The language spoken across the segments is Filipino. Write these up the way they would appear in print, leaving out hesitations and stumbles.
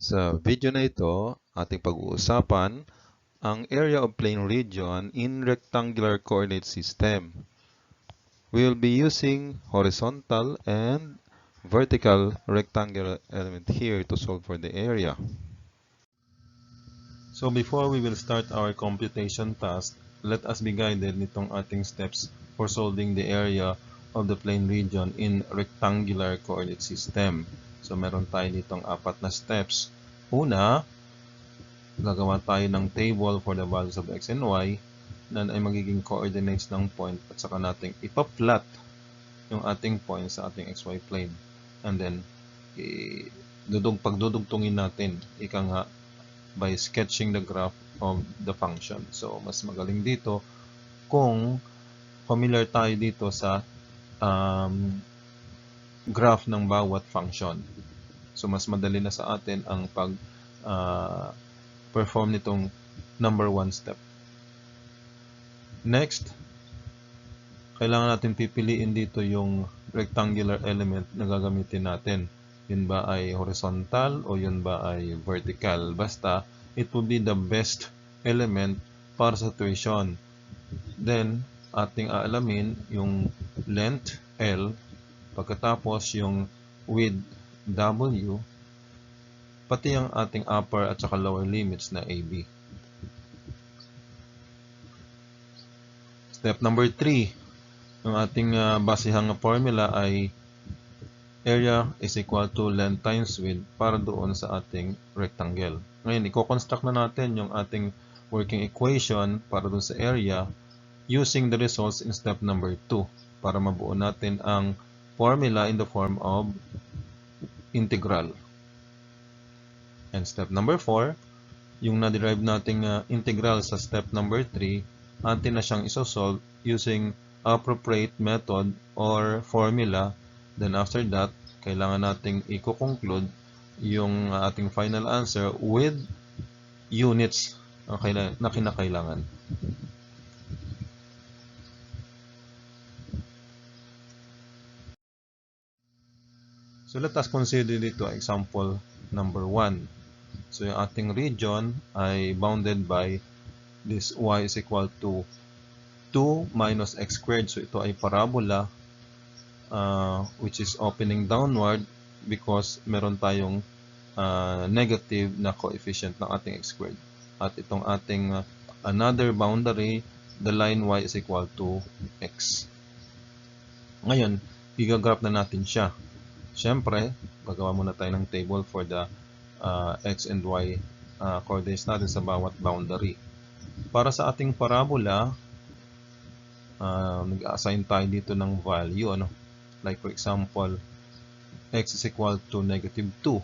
Sa video na ito, ating pag-uusapan ang area of plane region in rectangular coordinate system. We will be using horizontal and vertical rectangular element here to solve for the area. So before we will start our computation task, let us be guided nitong ating steps for solving the area of the plane region in rectangular coordinate system. So meron tayo ditong apat na steps. Una, gagawa tayo ng table for the values of x and y na ay magiging coordinates ng point at saka nating ipa-plot yung ating point sa ating xy plane. And then, pagdudugtungin natin, ika nga, by sketching the graph of the function. So, mas magaling dito kung familiar tayo dito sa graph ng bawat function. So, mas madali na sa atin ang perform nitong number 1 step. Next, kailangan natin pipiliin dito yung rectangular element na gagamitin natin. Yun ba ay horizontal o yun ba ay vertical? Basta, it will be the best element para sa situation. Then, ating aalamin yung length L, pagkatapos yung width W, pati ang ating upper at saka lower limits na AB. Step number 3, ang ating basihang formula ay area is equal to length times width para doon sa ating rectangle. Ngayon, i-construct na natin yung ating working equation para doon sa area using the results in step number 2 para mabuo natin ang formula in the form of integral. And step number 4, yung na-derive nating integral sa step number 3, atin na siyang isosolve using appropriate method or formula. Then after that, kailangan nating i-conclude yung ating final answer with units na kinakailangan. So let us consider dito example number 1. So yung ating region ay bounded by this y is equal to 2 minus x squared. So ito ay parabola which is opening downward because meron tayong negative na coefficient ng ating x squared. At itong ating another boundary, the line y is equal to x. Ngayon, i-graph na natin siya. Siyempre, gagawa muna tayo ng table for the x and y coordinates natin sa bawat boundary. Para sa ating parabola, nag-assign tayo dito ng value. Like for example, x is equal to negative 2.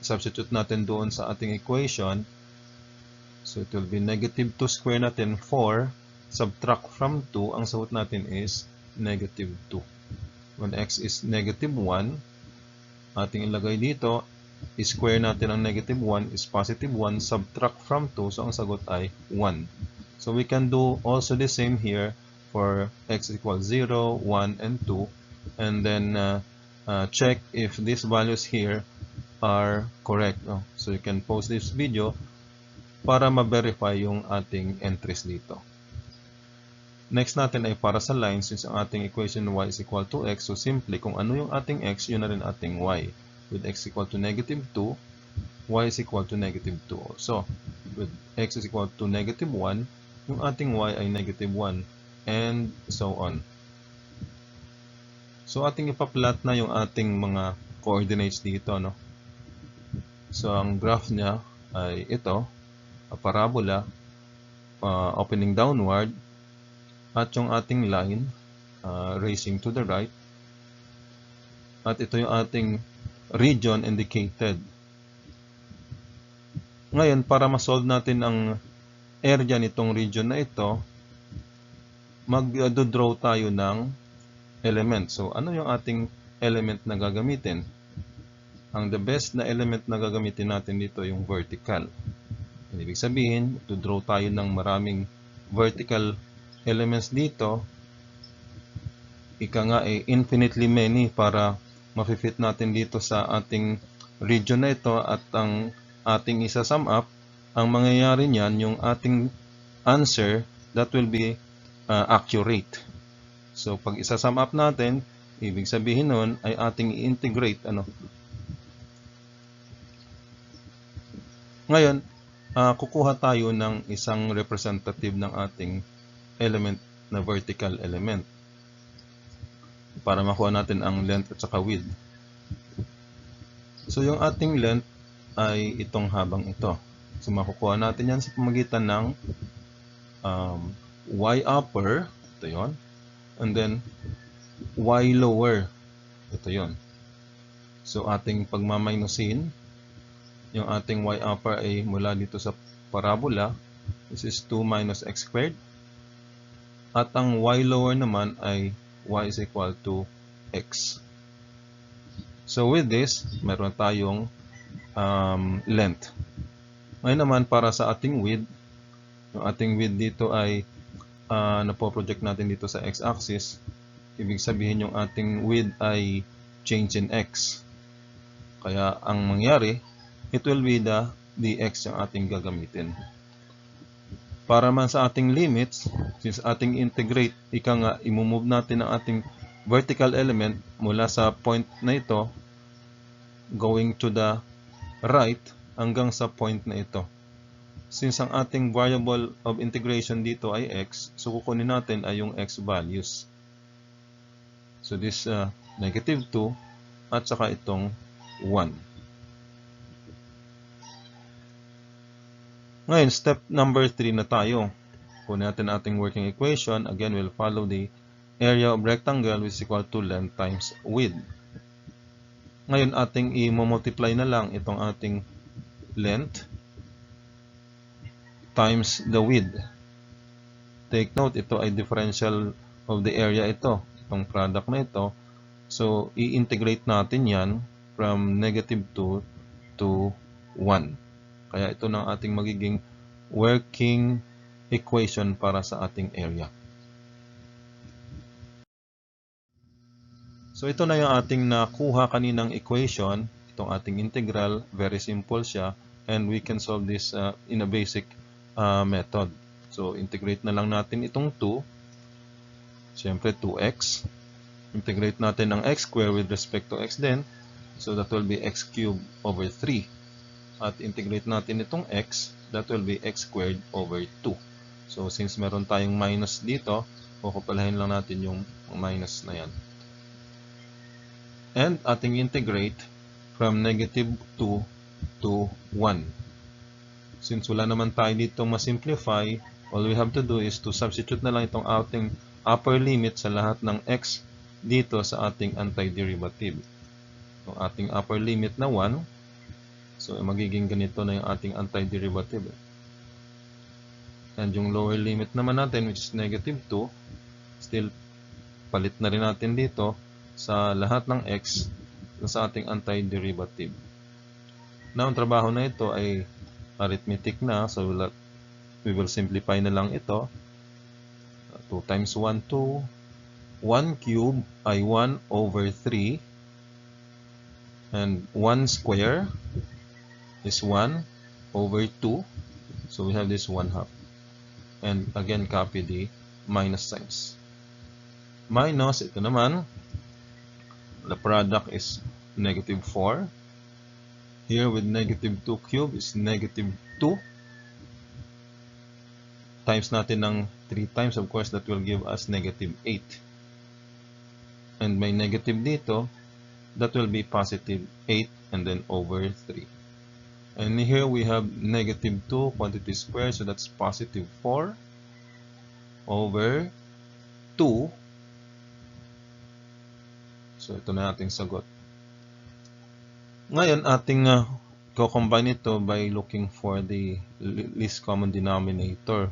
Substitute natin doon sa ating equation. So it will be negative 2 square natin 4. Subtract from 2, ang sagot natin is negative 2. When x is negative 1, ating ilagay dito, square natin ang negative 1 is positive 1, subtract from 2, so ang sagot ay 1. So we can do also the same here for x equals 0, 1, and 2, and then check if these values here are correct. So you can pause this video para ma-verify yung ating entries dito. Next natin ay para sa lines, since ang ating equation y is equal to x, so simply kung ano yung ating x, yun na rin ating y. With x equal to negative 2, y is equal to negative 2 also. With x is equal to negative 1, yung ating y ay negative 1, and so on. So ating ipa-plot na yung ating mga coordinates dito. So ang graph niya ay ito, a parabola, opening downward, at yung ating line racing to the right, at ito yung ating region indicated. Ngayon, para ma-solve natin ang area nitong region na ito, mag-draw tayo ng element. So ano yung ating element na gagamitin? Ang the best na element na gagamitin natin dito yung vertical. Ibig sabihin, to-draw tayo ng maraming vertical elements dito, ika nga infinitely many para ma-fit natin dito sa ating region na ito at ang ating isa-sum up, ang mangyayari niyan, yung ating answer, that will be accurate. So, pag isa-sum up natin, ibig sabihin nun ay ating i-integrate. Ngayon, kukuha tayo ng isang representative ng ating element na vertical element para makuha natin ang length at saka width. So, yung ating length ay itong habang ito. So, makukuha natin yan sa pamagitan ng y upper, ito yon, and then y lower, ito yon. So, ating pagmaminusin, yung ating y upper ay mula dito sa parabola, this is 2 minus x squared. At ang y lower naman ay y is equal to x. So with this, meron tayong length. Ngayon naman para sa ating width, yung ating width dito ay napoproject natin dito sa x-axis. Ibig sabihin yung ating width ay change in x. Kaya ang mangyari, it will be the dx yung ating gagamitin. Para man sa ating limits, since ating integrate, ika nga, imumove natin ang ating vertical element mula sa point na ito, going to the right, hanggang sa point na ito. Since ang ating variable of integration dito ay x, so kukunin natin ay yung x values. So this negative 2 at saka itong 1. Ngayon, step number 3 na tayo. Kunin natin ating working equation. Again, we'll follow the area of rectangle which is equal to length times width. Ngayon, ating i-multiply na lang itong ating length times the width. Take note, ito ay differential of the area ito. Itong product na ito. So, i-integrate natin yan from negative 2 to 1. Kaya ito na ating magiging working equation para sa ating area. So ito na yung ating nakuha kaninang equation, itong ating integral, very simple siya, and we can solve this in a basic method. So integrate na lang natin itong 2, siyempre 2x, integrate natin ang x square with respect to x din, so that will be x cubed over 3. At integrate natin itong x, that will be x squared over 2. So, since meron tayong minus dito, kukupalahin lang natin yung minus na yan. And ating integrate from negative 2 to 1. Since wala naman tayo dito masimplify, all we have to do is to substitute na lang itong ating upper limit sa lahat ng x dito sa ating antiderivative. So, ating upper limit na 1. So, magiging ganito na yung ating antiderivative. And yung lower limit naman natin, which is negative 2, still, palit na rin natin dito sa lahat ng x sa ating antiderivative. Now, ang trabaho na ito ay arithmetic na. So, we will simplify na lang ito. 2 times 1, 2. 1 cube ay 1 over 3. And 1 square is 1 over 2. So we have this 1/2. And again, copy the minus signs. Minus, ito naman, the product is negative 4. Here with negative 2 cube is negative 2. Times natin ng 3 times, of course, that will give us negative 8. And may negative dito, that will be positive 8 and then over 3. And here we have negative 2 quantity squared, so that's positive 4 over 2. So ito na ating sagot. Ngayon ating co-combine ito by looking for the least common denominator.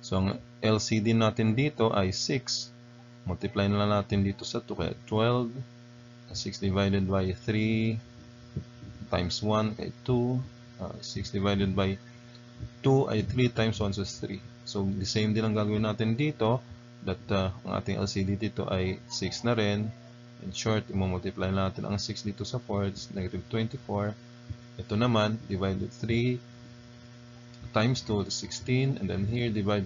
So ang LCD natin dito ay 6. Multiply na lang natin dito sa 2, kaya 12. 6 divided by 3 times 1 ay 2, 6 divided by 2 ay 3 times 1 is 3. So, the same din ang gagawin natin dito, that ang ating LCD dito ay 6 na rin, In short, i-multiply natin ang 6 dito sa 4, it's negative 24. Ito naman, divide with 3 times 2, that's 16. And then here, divide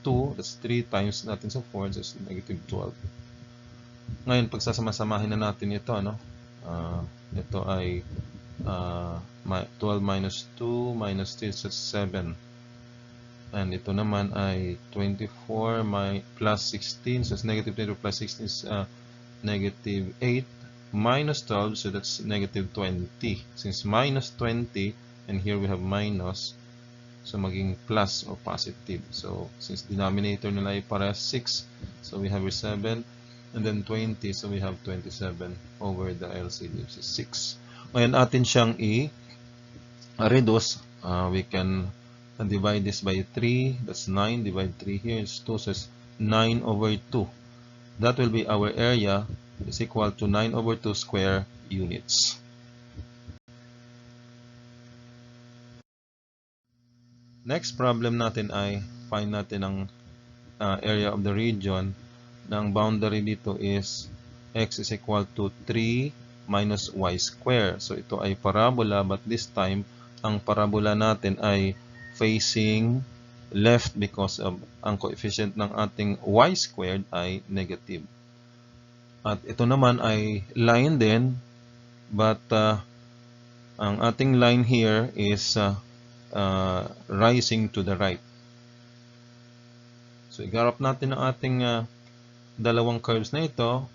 2, that's 3 times natin sa 4, that's negative 12. Ngayon, pagsasama-samahin na natin ito, ito ay 12 minus 2 minus 3 is 7. And ito naman ay 24 plus 16, so it's negative 22 plus 16 is negative 8 minus 12, so that's negative 20. Since minus 20, and here we have minus, so maging plus or positive. So since denominator nila ay para 6, so we have 7, and then 20, so we have 27 over the LCD, which is 6. Ngayon atin siyang i-reduce. We can divide this by 3, that's 9, divide 3 here is 2, so it's 9 over 2. That will be our area is equal to 9 over 2 square units. Next problem natin ay find natin ang area of the region. Ang boundary dito is x is equal to 3 minus y square. So ito ay parabola, but this time ang parabola natin ay facing left because of ang coefficient ng ating y squared ay negative. At ito naman ay line din, but ang ating line here is rising to the right. So igarap natin ang ating dalawang curves na ito.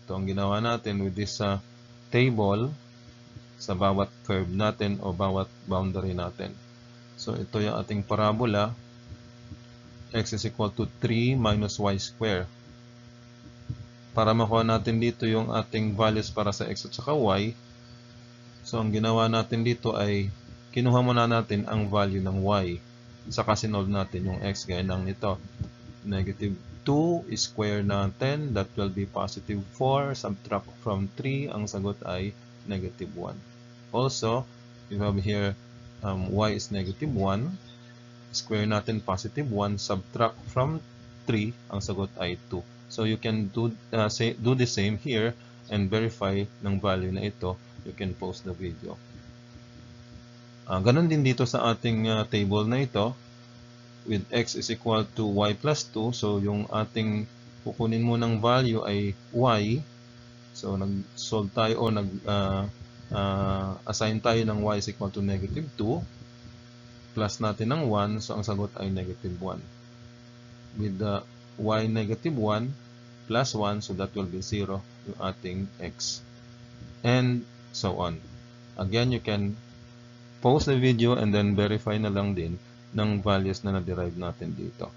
Ito ang ginawa natin with this table sa bawat curve natin o bawat boundary natin. So ito yung ating parabola. X is equal to 3 minus y square. Para makuha natin dito yung ating values para sa x at saka y, so ang ginawa natin dito ay kinuha muna natin ang value ng y. Saka sinolve natin yung x gaya ng nito. Negative 2 is square natin. That will be positive 4. Subtract from 3. Ang sagot ay negative 1. Also, we have here y is negative 1. Square natin positive 1. Subtract from 3. Ang sagot ay 2. So you can do the same here and verify ng value na ito. You can pause the video. Ganon din dito sa ating table na ito. With x is equal to y plus 2. So yung ating kukunin mo ng value ay y. So nag-solve tayo o assign tayo ng y is equal to negative 2. Plus natin ng 1. So ang sagot ay negative 1. With the y negative 1 plus 1. So that will be 0 yung ating x. And so on. Again, you can pause the video and then verify na lang din ng values na na-derive natin dito.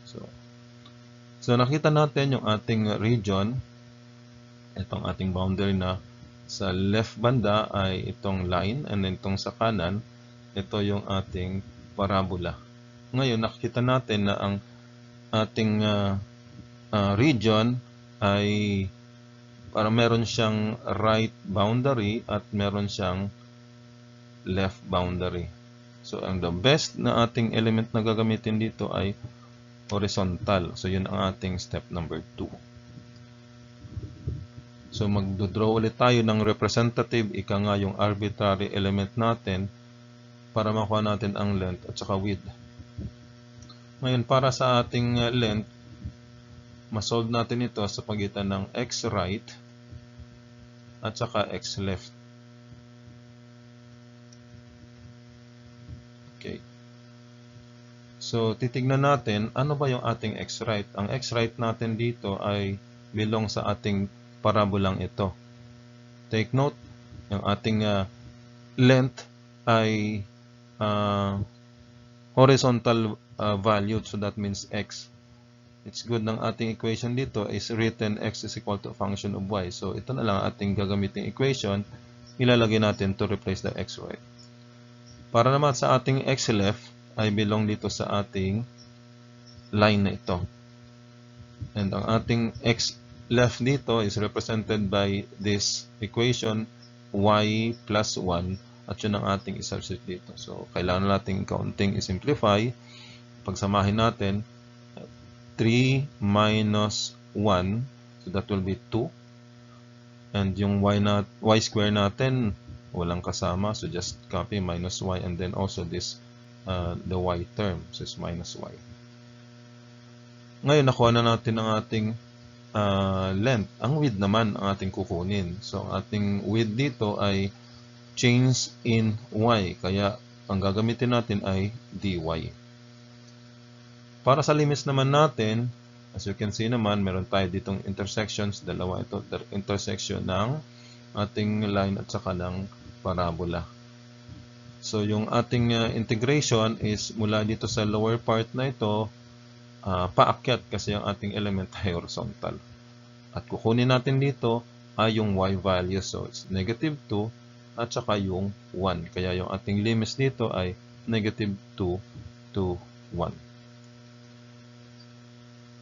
So nakita natin yung ating region. Itong ating boundary na sa left banda ay itong line, and then itong sa kanan, ito yung ating parabola. Ngayon nakita natin na ang ating region ay para meron siyang right boundary at meron siyang left boundary. So ang the best na ating element na gagamitin dito ay horizontal. So yun ang ating step number 2. So magdodraw ulit tayo ng representative, ika nga yung arbitrary element natin para makuha natin ang length at saka width. Ngayon para sa ating length, masolve natin ito sa pagitan ng x right at saka x left. Okay. So, titignan natin, ano ba yung ating x right? Ang x right natin dito ay belong sa ating parabolang ito. Take note, yung ating length ay horizontal valued. So, that means x. It's good ng ating equation dito is written x is equal to a function of y. So, ito na lang ating gagamiting equation. Ilalagay natin to replace the x right. Para naman sa ating x left ay belong dito sa ating line na ito. And ang ating x left dito is represented by this equation y plus 1 at yun ang ating isubstitute dito. So, kailangan natin kaunting isimplify. Pagsamahin natin 3 minus 1, so that will be 2. And yung y square natin, walang kasama. So just copy minus y, and then also this, the y term. So it's minus y. Ngayon, nakuha na natin ang ating length. Ang width naman ang ating kukunin. So ang ating width dito ay change in y. Kaya ang gagamitin natin ay dy. Para sa limits naman natin, as you can see naman, meron tayo ditong intersections. Dalawa ito, intersection ng ating line at saka ng parabola. So yung ating integration is mula dito sa lower part na ito, paakyat kasi yung ating element ay horizontal. At kukunin natin dito ay yung y value. So it's negative 2 at saka yung 1. Kaya yung ating limits dito ay negative 2 to 1.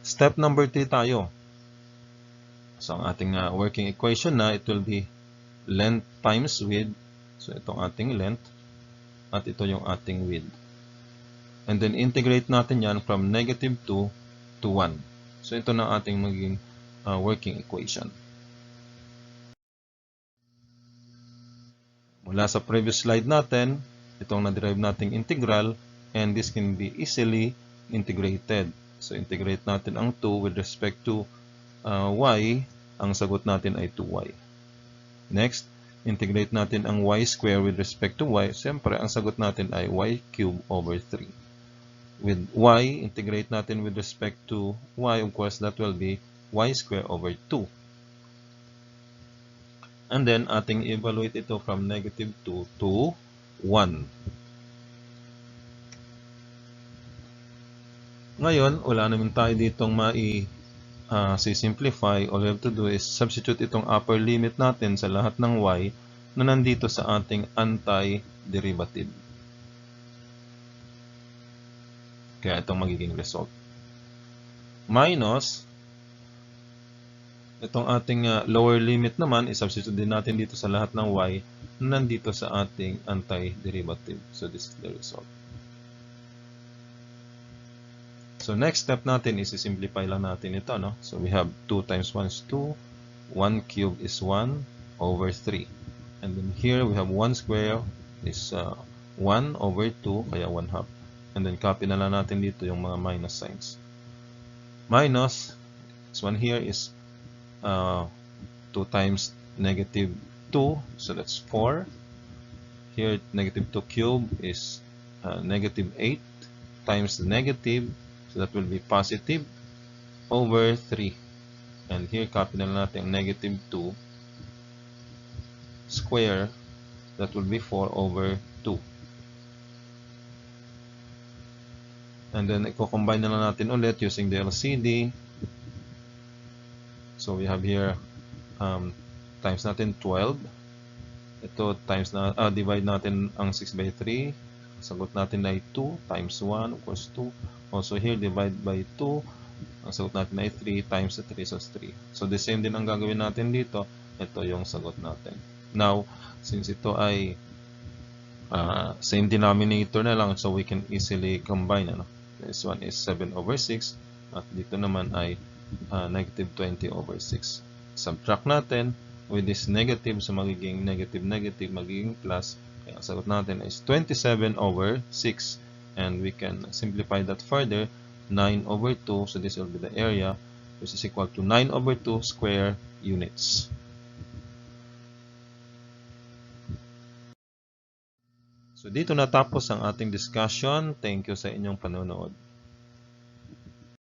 Step number 3 tayo. So ang ating working equation na, it will be length times width. So itong ating length at ito yung ating width. And then integrate natin yan from negative 2 to 1. So ito na ating magiging working equation. Mula sa previous slide natin, itong na-derive nating integral, and this can be easily integrated. So integrate natin ang 2 with respect to y, ang sagot natin ay 2y. Next, integrate natin ang y square with respect to y. Siyempre, ang sagot natin ay y cube over 3. With y, integrate natin with respect to y. Of course, that will be y square over 2. And then, ating evaluate ito from negative 2 to 1. Ngayon, wala naman tayo ditong simplify. All we have to do is substitute itong upper limit natin sa lahat ng y na nandito sa ating anti-derivative. Kaya itong magiging result. Minus, itong ating lower limit naman, isubstitute din natin dito sa lahat ng y na nandito sa ating anti-derivative. So this is the result. So next step natin is simplify lang natin ito, no? So we have 2 times 1 is 2, 1 cube is 1 over 3. And then here we have 1 square is 1 over 2, kaya 1 half. And then copy na lang natin dito yung mga minus signs. Minus, this one here is 2 times negative 2, so that's 4. Here, negative 2 cube is negative 8 times the negative, so that will be positive over 3. And here, copy na lang natin ang negative 2 square, that will be 4 over 2. And then, i-combine na lang natin ulit using the LCD. So, we have here, times natin 12. Ito, times na, divide natin ang 6 by 3. Sagot natin ay 2 times 1, of course 2. Also here, divide by 2. Ang sagot natin ay 3 times 3, so 3. So, the same din ang gagawin natin dito. Ito yung sagot natin. Now, since ito ay same denominator na lang, so we can easily combine. Ano? This one is 7 over 6. At dito naman ay negative 20 over 6. Subtract natin. With this negative, so magiging negative, magiging plus. Kaya ang sagot natin is 27 over 6. And we can simplify that further. 9 over 2, so this will be the area, which is equal to 9 over 2 square units. So dito natapos ang ating discussion. Thank you sa inyong panonood.